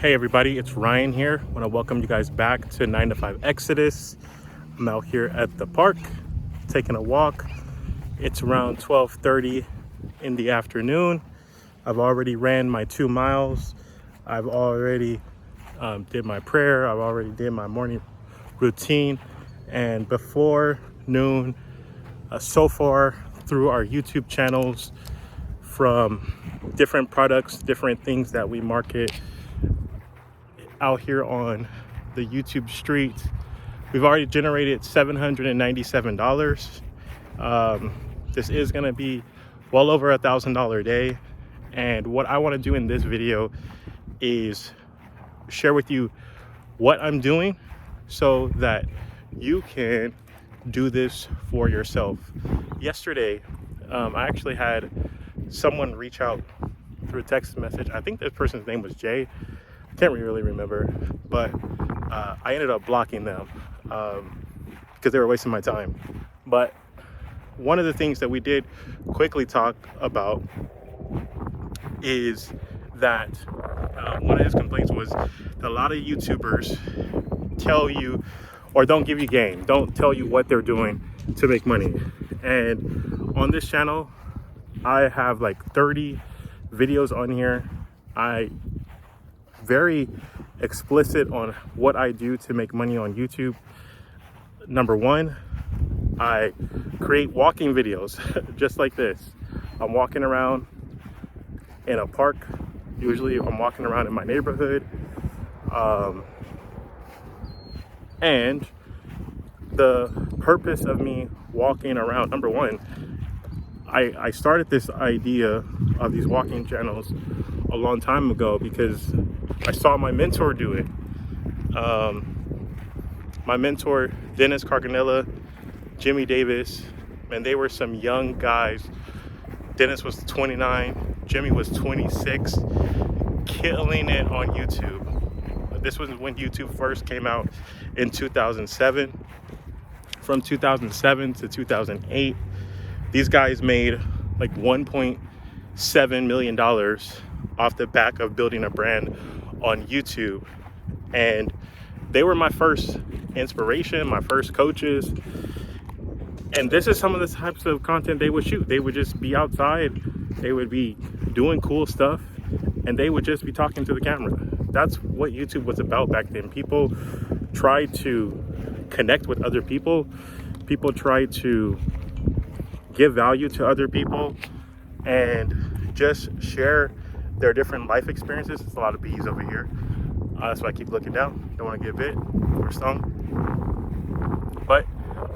Hey everybody, it's Ryan here. I want to welcome you guys back to 9 to 5 Exodus. I'm out here at the park taking a walk. It's around 12:30 in the afternoon. I've already ran my 2 miles. I've already did my prayer. I've already did my morning routine. And before noon, so far through our YouTube channels, from different products, different things that we market out here on the YouTube streets, we've already generated $797. This is going to be well over $1,000 a day. And what I want to do in this video is share with you what I'm doing so that you can do this for yourself. Yesterday, I actually had someone reach out through a text message. I think this person's name was Jay. I can't really remember, but I ended up blocking them because they were wasting my time. But one of the things that we did quickly talk about is that one of his complaints was that a lot of YouTubers tell you or don't give you game, don't tell you what they're doing to make money. And on this channel, I have like 30 videos on here. I very explicit on what I do to make money on YouTube. Number one, I create walking videos just like this. I'm walking around in a park. Usually I'm walking around in my neighborhood. And the purpose of me walking around, number one, I started this idea of these walking channels a long time ago because I saw my mentor do it. My mentor, Dennis Carganella, Jimmy Davis, and they were some young guys. Dennis was 29, Jimmy was 26, killing it on YouTube. This was when YouTube first came out in 2007. From 2007 to 2008, these guys made like $1.7 million off the back of building a brand on YouTube. And they were my first inspiration, my first coaches. And this is some of the types of content they would shoot. They would just be outside, they would be doing cool stuff, and they would just be talking to the camera. That's what YouTube was about back then. People tried to connect with other people. People tried to give value to other people and just share their different life experiences. There's a lot of bees over here. That's why I keep looking down. Don't want to get bit or stung. But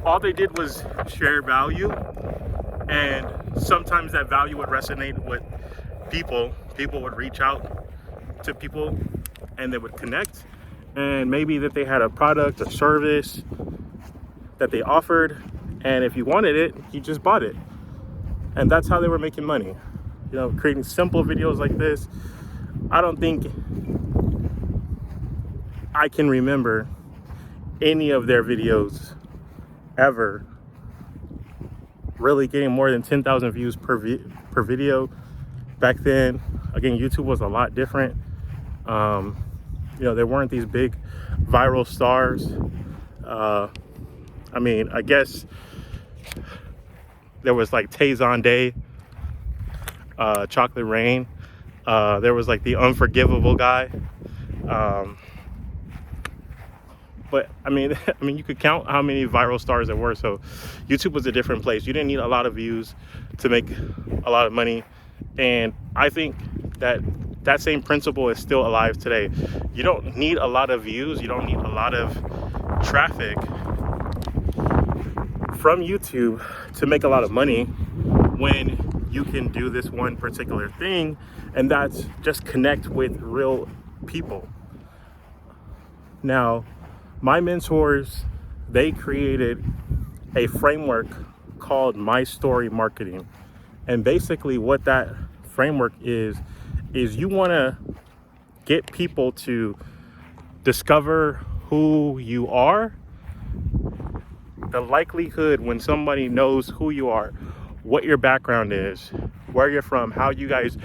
all they did was share value, and sometimes that value would resonate with people. People would reach out to people and they would connect, and maybe that they had a product or service that they offered, and if you wanted it, you just bought it. And that's how they were making money. You know, creating simple videos like this. I don't think I can remember any of their videos ever really getting more than 10,000 views per video. Back then, again, YouTube was a lot different. You know, there weren't these big viral stars. I mean, I guess there was like Tazon Day, Chocolate Rain. There was like the Unforgivable guy. But I mean, you could count how many viral stars there were. So YouTube was a different place. You didn't need a lot of views to make a lot of money. And I think that that same principle is still alive today. You don't need a lot of views. You don't need a lot of traffic from YouTube to make a lot of money when you can do this one particular thing, and that's just connect with real people. Now, my mentors, they created a framework called My Story Marketing. And basically what that framework is you want to get people to discover who you are. The likelihood when somebody knows who you are, what your background is, where you're from, how you guys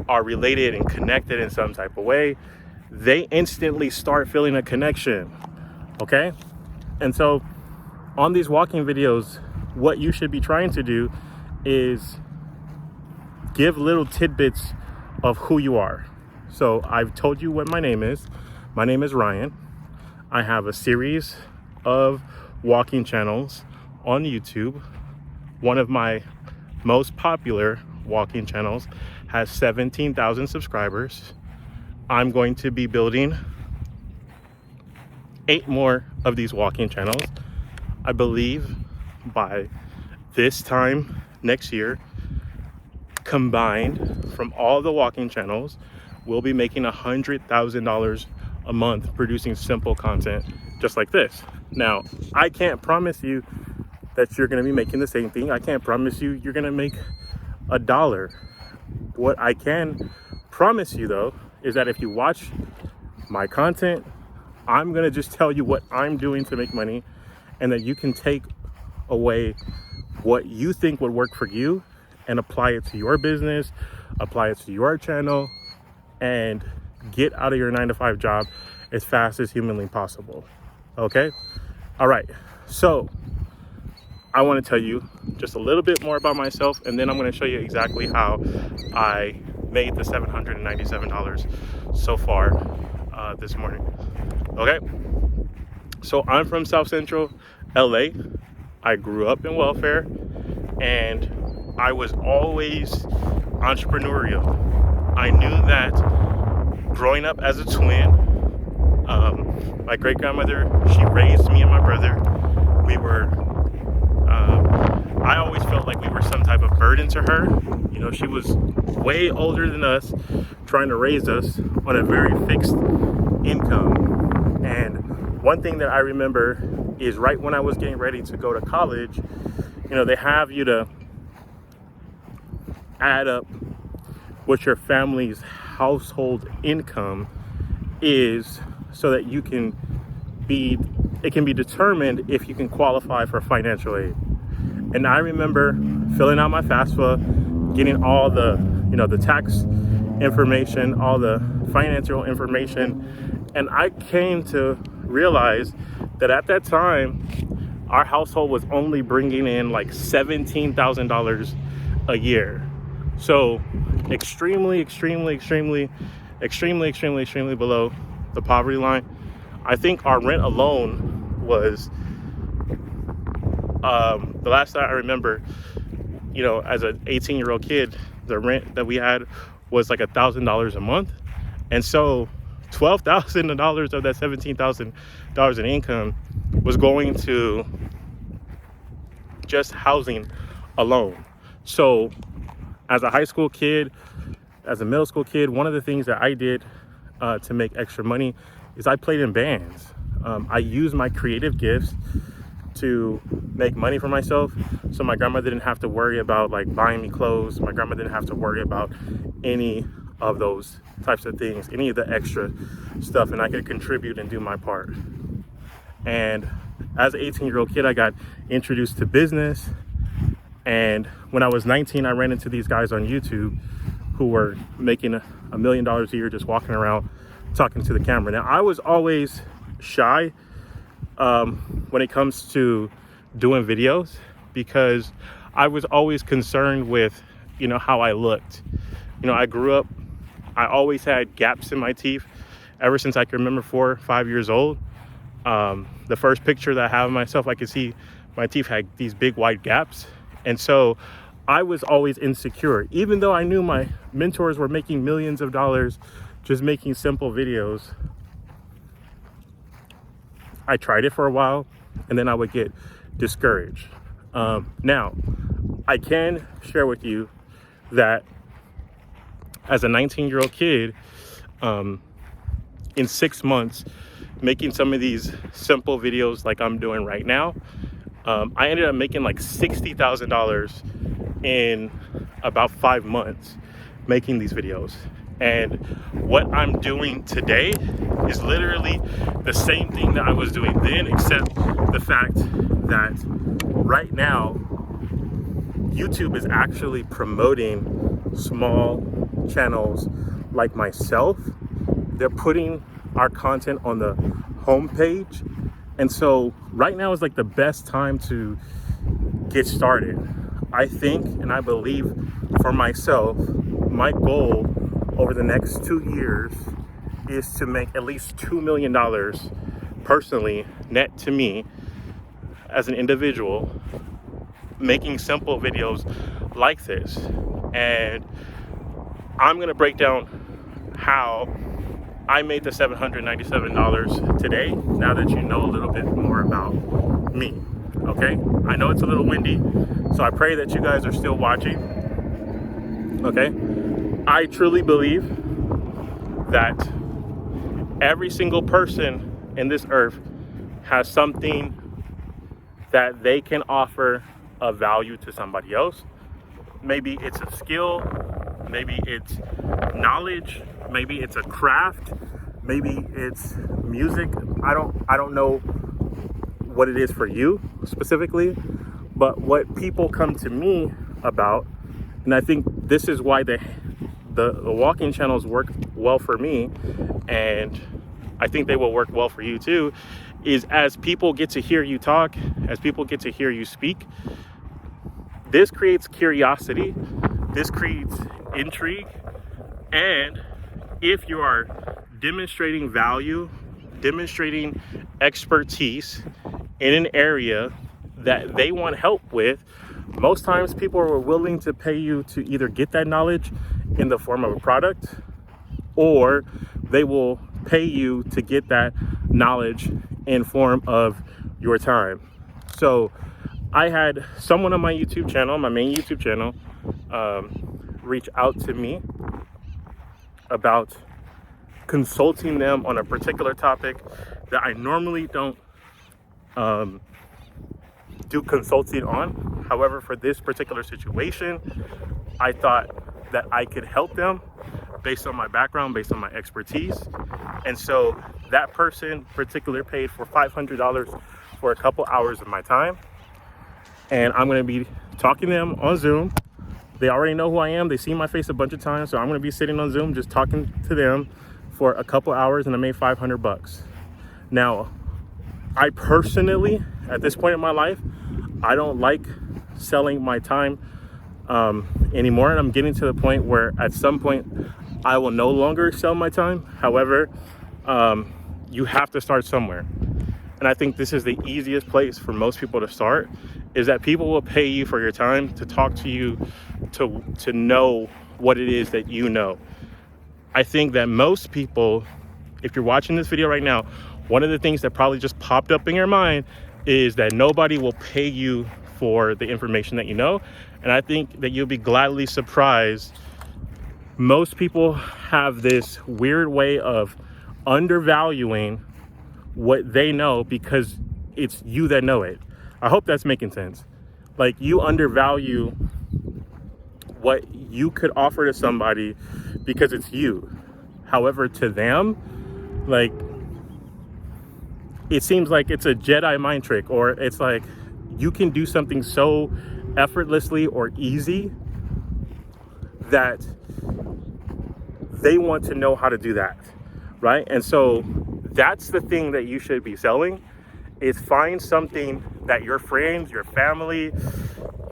are related and connected in some type of way, they instantly start feeling a connection, okay? And so on these walking videos, what you should be trying to do is give little tidbits of who you are. So I've told you what my name is. My name is Ryan. I have a series of walking channels on YouTube. One of my most popular walking channels has 17,000 subscribers. I'm going to be building 8 more of these walking channels. I believe by this time next year, combined from all the walking channels, we'll be making $100,000 a month producing simple content just like this. Now, I can't promise you that you're going to be making the same thing. I can't promise you you're going to make $1. What I can promise you though is that if you watch my content, I'm going to just tell you what I'm doing to make money, and that you can take away what you think would work for you and apply it to your business, apply it to your channel, and get out of your 9-to-5 job as fast as humanly possible. Okay? All right. So I want to tell you just a little bit more about myself, and then I'm going to show you exactly how I made the $797 so far this morning. Okay? So I'm from South Central LA. I grew up in welfare, and I was always entrepreneurial. I knew that growing up as a twin, my great grandmother, she raised me and my brother. I always felt like we were some type of burden to her. You know, she was way older than us, trying to raise us on a very fixed income. And one thing that I remember is right when I was getting ready to go to college, you know, they have you to add up what your family's household income is so that it can be determined if you can qualify for financial aid. And I remember filling out my FAFSA, getting all the, the tax information, all the financial information. And I came to realize that at that time, our household was only bringing in like $17,000 a year. So extremely below the poverty line. I think our rent alone was, the last time I remember, as an 18-year-old kid, the rent that we had was like $1,000 a month. And so $12,000 of that $17,000 in income was going to just housing alone. So as a high school kid, as a middle school kid, one of the things that I did to make extra money is I played in bands. I used my creative gifts to make money for myself. So my grandma didn't have to worry about like buying me clothes. My grandma didn't have to worry about any of those types of things, any of the extra stuff, and I could contribute and do my part. And as an 18-year-old kid, I got introduced to business. And when I was 19, I ran into these guys on YouTube who were making $1 million a year just walking around talking to the camera. Now, I was always shy when it comes to doing videos because I was always concerned with, how I looked. I grew up, I always had gaps in my teeth ever since I can remember 4 or 5 years old. The first picture that I have of myself, I could see my teeth had these big wide gaps. And so I was always insecure, even though I knew my mentors were making millions of dollars just making simple videos. I tried it for a while and then I would get discouraged. Now, I can share with you that as a 19-year-old kid, in 6 months, making some of these simple videos like I'm doing right now, I ended up making like $60,000 in about 5 months making these videos. And what I'm doing today is literally the same thing that I was doing then, except the fact that right now YouTube is actually promoting small channels like myself they're putting our content on the homepage. And so right now is like the best time to get started. I think and I believe for myself, my goal over the next 2 years is to make at least $2 million personally, net to me as an individual, making simple videos like this. And I'm gonna break down how I made the $797 today, now that you know a little bit more about me, okay? I know it's a little windy, so I pray that you guys are still watching, okay? I truly believe that every single person in this earth has something that they can offer of value to somebody else. Maybe it's a skill, maybe it's knowledge, maybe it's a craft, maybe it's music. I don't know what it is for you specifically, but what people come to me about, and I think this is why the walking channels work well for me, and I think they will work well for you too, is as people get to hear you talk, as people get to hear you speak, this creates curiosity, this creates intrigue, and if you are demonstrating value, demonstrating expertise in an area that they want help with, most times people are willing to pay you to either get that knowledge in the form of a product, or they will pay you to get that knowledge in form of your time. So I had someone on my YouTube channel, my main YouTube channel, reach out to me about consulting them on a particular topic that I normally don't do consulting on. However, for this particular situation, I thought that I could help them based on my background, based on my expertise. And so that person particular paid for $500 for a couple hours of my time. And I'm gonna be talking to them on Zoom. They already know who I am. They've seen my face a bunch of times. So I'm gonna be sitting on Zoom, just talking to them for a couple hours, and I made $500. Now, I personally, at this point in my life, I don't like selling my time anymore. And I'm getting to the point where at some point I will no longer sell my time. However, you have to start somewhere. And I think this is the easiest place for most people to start, is that people will pay you for your time, to talk to you, to know what it is that you know. I think that most people, if you're watching this video right now, one of the things that probably just popped up in your mind is that nobody will pay you for the information that you know. And I think that you'll be gladly surprised. Most people have this weird way of undervaluing what they know because it's you that know it. I hope that's making sense. Like, you undervalue what you could offer to somebody because it's you. However, to them, like, it seems like it's a Jedi mind trick, or it's like you can do something so effortlessly or easy that they want to know how to do that, right? And so that's the thing that you should be selling, is find something that your friends, your family,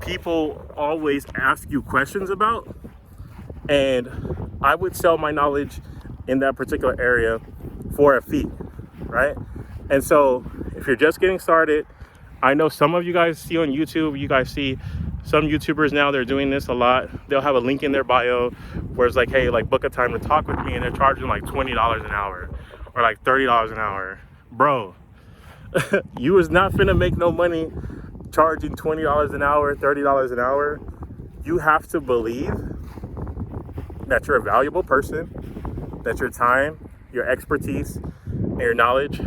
people always ask you questions about. And I would sell my knowledge in that particular area for a fee, right? And so if you're just getting started, I know some of you guys see on YouTube, you guys see some YouTubers now, they're doing this a lot. They'll have a link in their bio where it's like, hey, like, book a time to talk with me, and they're charging like $20 an hour or like $30 an hour. Bro, you is not finna make no money charging $20 an hour, $30 an hour. You have to believe that you're a valuable person, that your time, your expertise, and your knowledge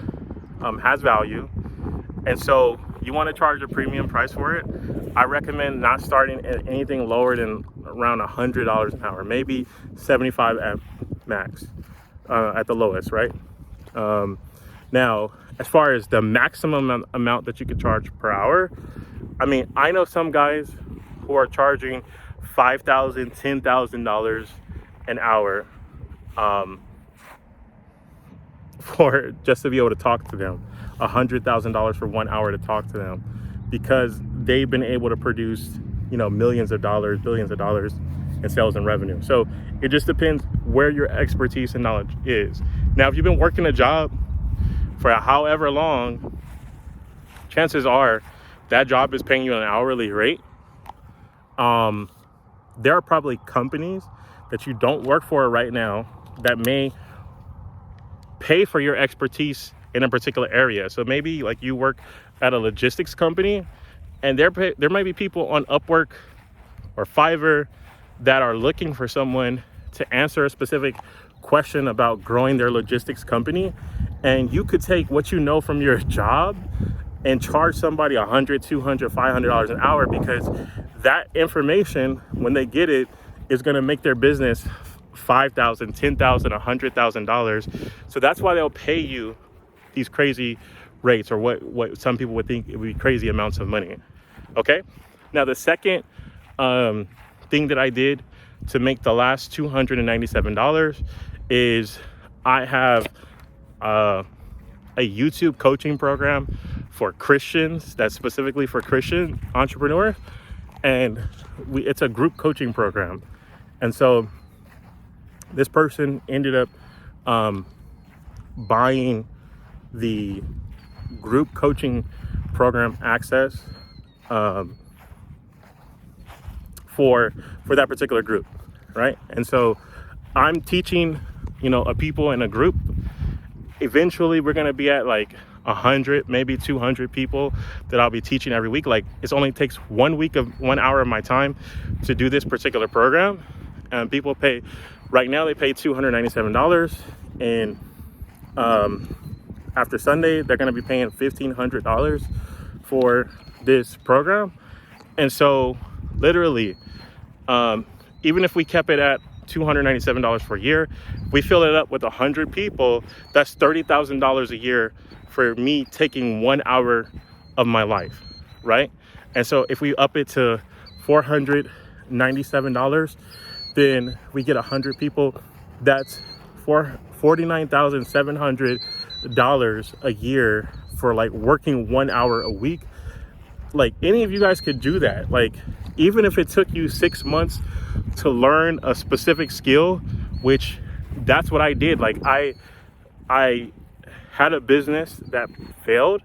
has value. And so you want to charge a premium price for it. I recommend not starting at anything lower than around $100 an hour, maybe 75 at max, at the lowest, right? Now, as far as the maximum amount that you could charge per hour, I mean, I know some guys who are charging $5,000, $10,000 an hour. for just to be able to talk to them, $100,000 for 1 hour to talk to them, because they've been able to produce, you know, millions of dollars, billions of dollars in sales and revenue. So it just depends where your expertise and knowledge is. Now, if you've been working a job for however long, chances are that job is paying you an hourly rate. There are probably companies that you don't work for right now that may pay for your expertise in a particular area. So maybe like you work at a logistics company, and there might be people on Upwork or Fiverr that are looking for someone to answer a specific question about growing their logistics company. And you could take what you know from your job and charge somebody $100, $200, $500 an hour, because that information, when they get it, is going to make their business $5,000, $10,000, $100,000. So that's why they'll pay you these crazy rates, or what some people would think it would be crazy amounts of money. Okay. Now, the second thing that I did to make the last $297 is I have a YouTube coaching program for Christians, that's specifically for Christian entrepreneurs, and it's a group coaching program. And so this person ended up buying the group coaching program access for that particular group, right? And so I'm teaching, you know, a people in a group. Eventually we're going to be at like 100, maybe 200 people that I'll be teaching every week. Like, it only takes 1 week of 1 hour of my time to do this particular program. And people pay, right now they pay $297. And after Sunday, they're going to be paying $1,500 for this program. And so literally, even if we kept it at $297 for a year, we fill it up with 100 people, that's $30,000 a year for me taking 1 hour of my life, right? And so if we up it to $497, then we get 100 people. That's $49,700 a year for like working 1 hour a week. Like, any of you guys could do that. Like, even if it took you 6 months to learn a specific skill, which that's what I did. Like, I had a business that failed,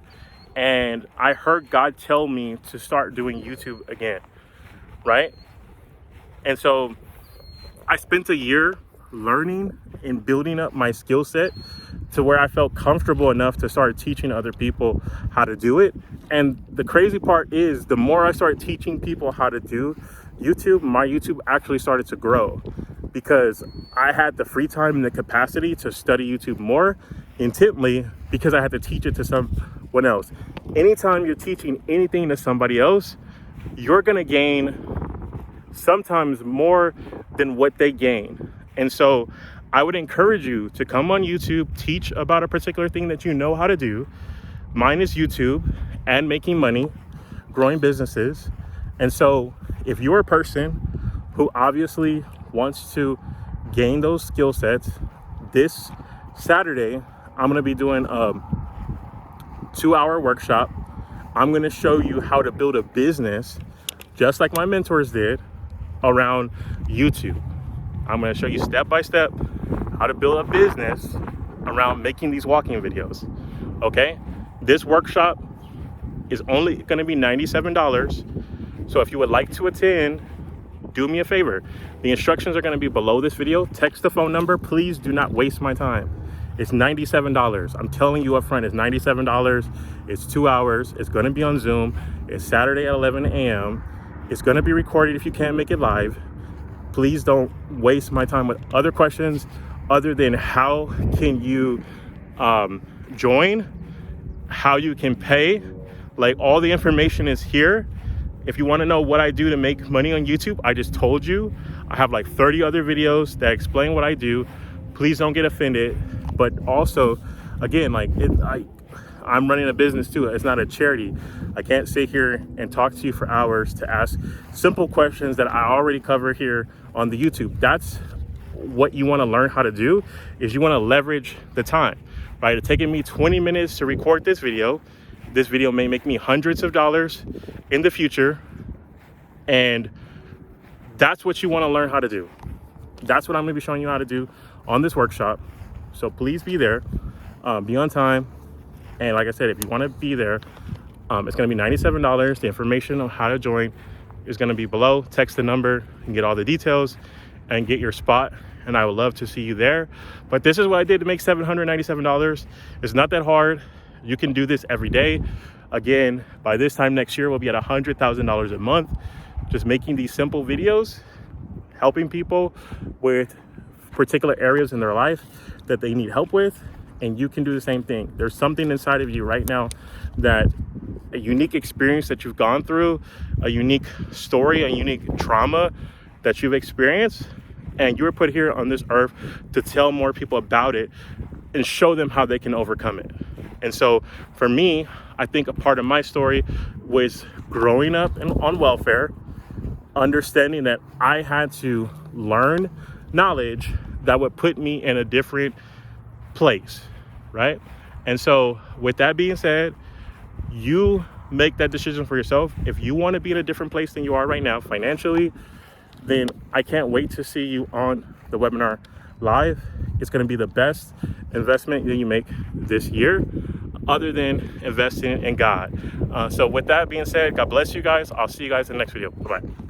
and I heard God tell me to start doing YouTube again, right? And so I spent a year learning and building up my skill set to where I felt comfortable enough to start teaching other people how to do it. And the crazy part is, the more I started teaching people how to do YouTube, my YouTube actually started to grow, because I had the free time and the capacity to study YouTube more intently, because I had to teach it to someone else. Anytime you're teaching anything to somebody else, you're gonna gain sometimes more than what they gain. And so I would encourage you to come on YouTube, teach about a particular thing that you know how to do. Mine is YouTube and making money, growing businesses. And so if you're a person who obviously wants to gain those skill sets, this Saturday, I'm going to be doing a 2-hour workshop. I'm going to show you how to build a business, just like my mentors did, around YouTube. I'm going to show you step by step how to build a business around making these walking videos. Okay? This workshop is only going to be $97. So if you would like to attend, do me a favor. The instructions are going to be below this video. Text the phone number. Please do not waste my time. It's $97. I'm telling you up front, it's $97. It's 2 hours. It's going to be on Zoom. It's Saturday at 11 a.m. It's going to be recorded if you can't make it live. Please don't waste my time with other questions other than how can you join, how you can pay. Like, all the information is here. If you want to know what I do to make money on YouTube, I just told you. I have like 30 other videos that explain what I do. Please don't get offended. But also, again, like, I'm running a business too. It's not a charity. I can't sit here and talk to you for hours to ask simple questions that I already cover here on the YouTube. That's what you want to learn how to do is you want to leverage the time, right? It's taking me 20 minutes to record this video. This video may make me hundreds of dollars in the future. And that's what you want to learn how to do. That's what I'm going to be showing you how to do on this workshop. So please be there, be on time. And like I said, if you want to be there, it's going to be $97. The information on how to join is going to be below. Text the number and get all the details and get your spot. And I would love to see you there. But this is what I did to make $797. It's not that hard. You can do this every day. Again, by this time next year, we'll be at $100,000 a month. Just making these simple videos, helping people with particular areas in their life that they need help with. And you can do the same thing. There's something inside of you right now, that a unique experience that you've gone through, a unique story, a unique trauma that you've experienced. And you were put here on this earth to tell more people about it and show them how they can overcome it. And so for me, I think a part of my story was growing up on welfare, understanding that I had to learn knowledge that would put me in a different place, right? And so with that being said, you make that decision for yourself. If you want to be in a different place than you are right now financially, then I can't wait to see you on the webinar live. It's going to be the best investment that you make this year, other than investing in God. So with that being said, God bless you guys. I'll see you guys in the next video. Bye-bye.